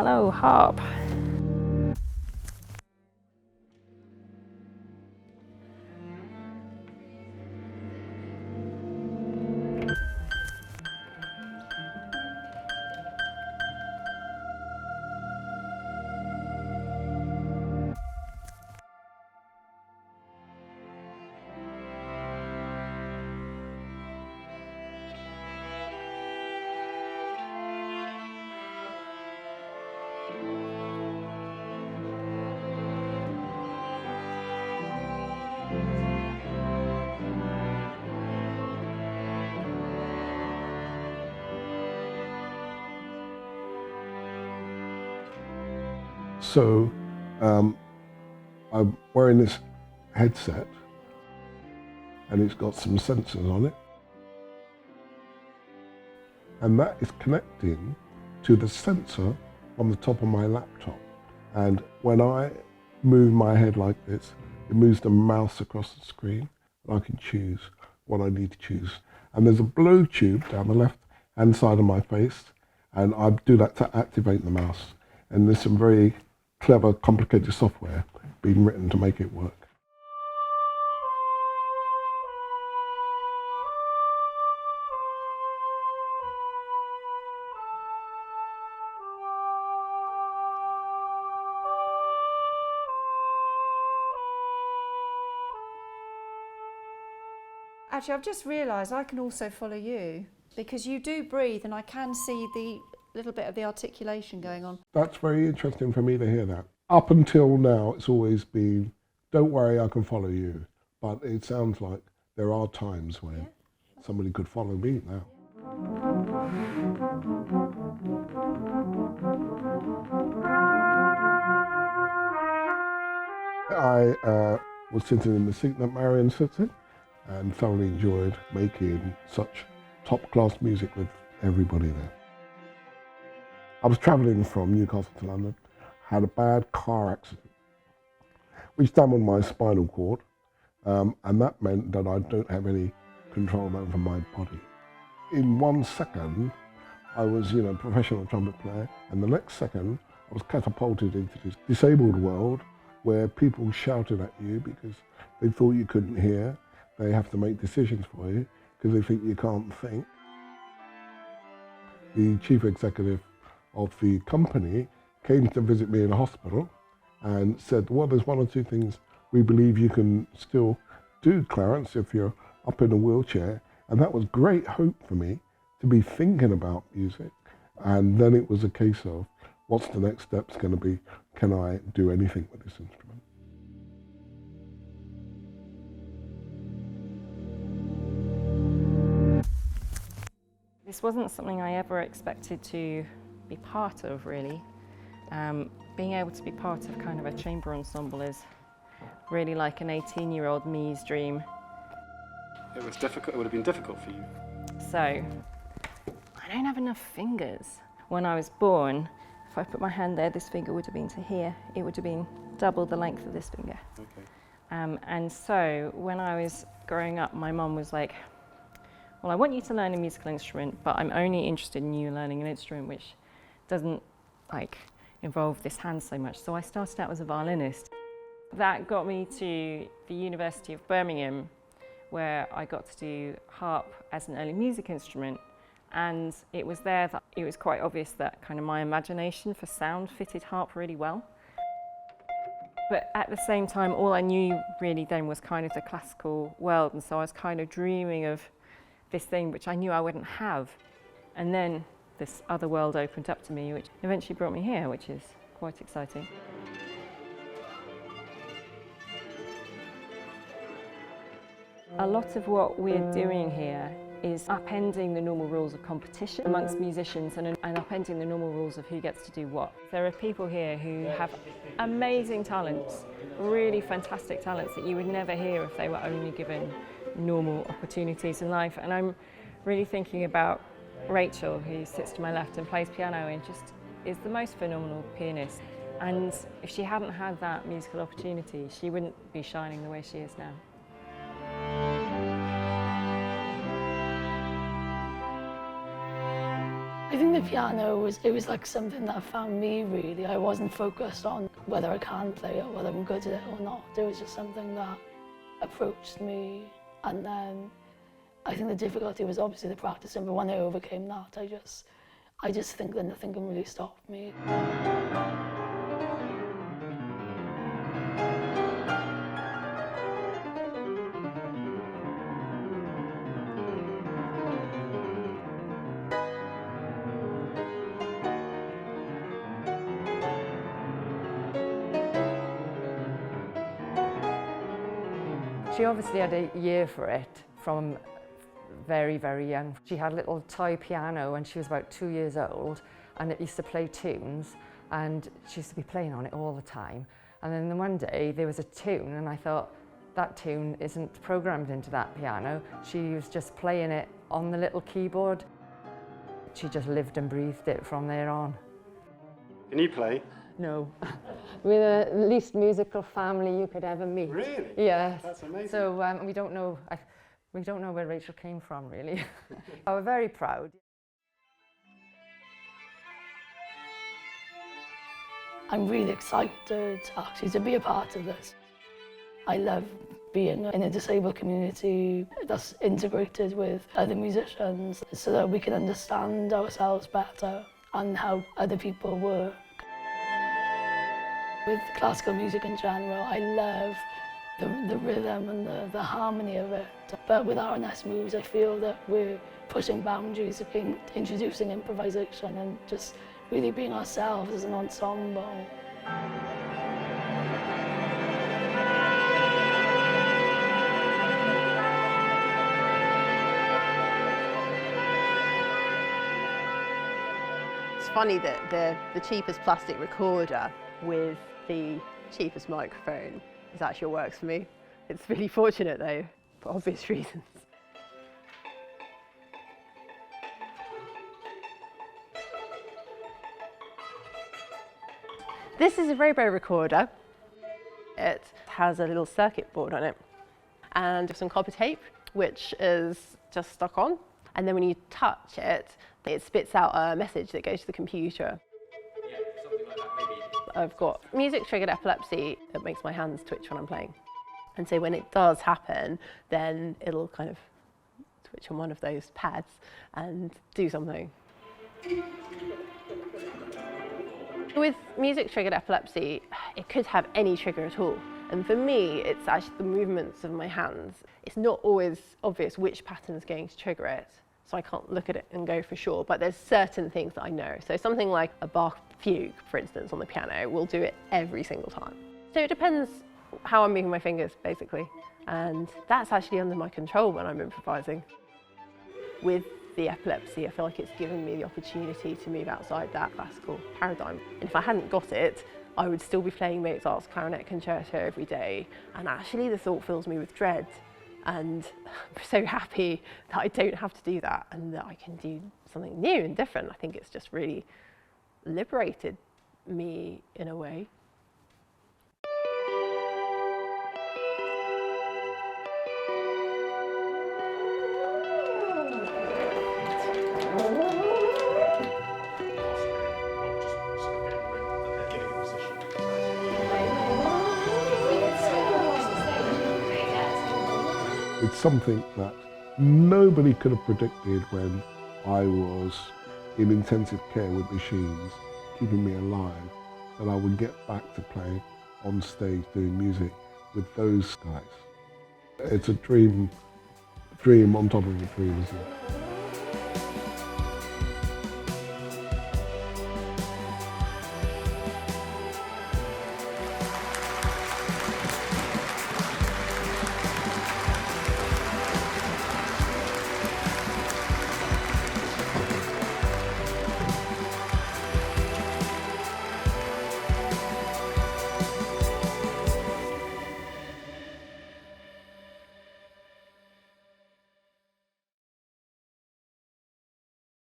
Hello, harp. So I'm wearing this headset and it's got some sensors on it, and that is connecting to the sensor on the top of my laptop. And when I move my head like this, it moves the mouse across the screen and I can choose what I need to choose. And there's a blue tube down the left hand side of my face, and I do that to activate the mouse. And there's some very clever, complicated software being written to make it work. Actually, I've just realised I can also follow you, because you do breathe and I can see the little bit of the articulation going on. That's very interesting for me to hear that. Up until now, it's always been, don't worry, I can follow you. But it sounds like there are times when somebody could follow me now. I was sitting in the seat that Marion sits in and thoroughly enjoyed making such top-class music with everybody there. I was travelling from Newcastle to London, had a bad car accident, which damaged my spinal cord, and that meant that I don't have any control over my body. In 1 second, I was, a professional trumpet player, and the next second, I was catapulted into this disabled world where people shouted at you because they thought you couldn't hear. They have to make decisions for you because they think you can't think. The chief executive of the company came to visit me in a hospital and said, well, there's one or two things we believe you can still do, Clarence, if you're up in a wheelchair. And that was great hope for me to be thinking about music. And then it was a case of, what's the next steps going to be? Can I do anything with this instrument? This wasn't something I ever expected to be part of, really. Being able to be part of kind of a chamber ensemble is really like an 18-year-old me's dream. It was difficult. It would have been difficult for you. So, I don't have enough fingers. When I was born, if I put my hand there, this finger would have been to here. It would have been double the length of this finger. Okay. And so, when I was growing up, my mum was like, well, I want you to learn a musical instrument, but I'm only interested in you learning an instrument which doesn't involve this hand so much. So I started out as a violinist. That got me to the University of Birmingham, where I got to do harp as an early music instrument. And it was there that it was quite obvious that kind of my imagination for sound fitted harp really well. But at the same time, all I knew really then was kind of the classical world. And so I was kind of dreaming of this thing which I knew I wouldn't have. And then this other world opened up to me, which eventually brought me here, which is quite exciting. A lot of what we're doing here is upending the normal rules of competition amongst musicians and upending the normal rules of who gets to do what. There are people here who have amazing talents, really fantastic talents that you would never hear if they were only given normal opportunities in life. And I'm really thinking about Rachel, who sits to my left and plays piano and just is the most phenomenal pianist. And if she hadn't had that musical opportunity, she wouldn't be shining the way she is now. I think the piano it was like something that found me really. I wasn't focused on whether I can play it or whether I'm good at it or not. It was just something that approached me, and then I think the difficulty was obviously the practicing, but when I overcame that, I just think that nothing can really stop me. She obviously had a year for it from very, very young. She had a little toy piano when she was about 2 years old, and it used to play tunes, and she used to be playing on it all the time. And then one day there was a tune, and I thought, that tune isn't programmed into that piano. She was just playing it on the little keyboard. She just lived and breathed it from there on. Can you play? No. We're the least musical family you could ever meet. Really? Yes. That's amazing. So we don't know where Rachel came from, really. We're very proud. I'm really excited actually to be a part of this. I love being in a disabled community that's integrated with other musicians so that we can understand ourselves better and how other people work. With classical music in general, I love the rhythm and the harmony of it. But with RNS Moves, I feel that we're pushing boundaries, introducing improvisation and just really being ourselves as an ensemble. It's funny that the cheapest plastic recorder with the cheapest microphone is actually what works for me. It's really fortunate though, for obvious reasons. This is a Robo recorder. It has a little circuit board on it and some copper tape, which is just stuck on. And then when you touch it, it spits out a message that goes to the computer. Yeah, something like that, maybe. I've got music-triggered epilepsy that makes my hands twitch when I'm playing. And so when it does happen, then it'll kind of twitch on one of those pads and do something. With music-triggered epilepsy, it could have any trigger at all. And for me, it's actually the movements of my hands. It's not always obvious which pattern is going to trigger it, so I can't look at it and go for sure, but there's certain things that I know. So something like a Bach fugue, for instance, on the piano, will do it every single time. So it depends how I'm moving my fingers, basically. And that's actually under my control when I'm improvising. With the epilepsy, I feel like it's given me the opportunity to move outside that classical paradigm. And if I hadn't got it, I would still be playing Mozart's clarinet concerto every day. And actually the thought fills me with dread. And I'm so happy that I don't have to do that and that I can do something new and different. I think it's just really liberated me in a way. It's something that nobody could have predicted when I was in intensive care with machines, keeping me alive, that I would get back to playing on stage doing music with those guys. It's a dream on top of a dream, isn't it?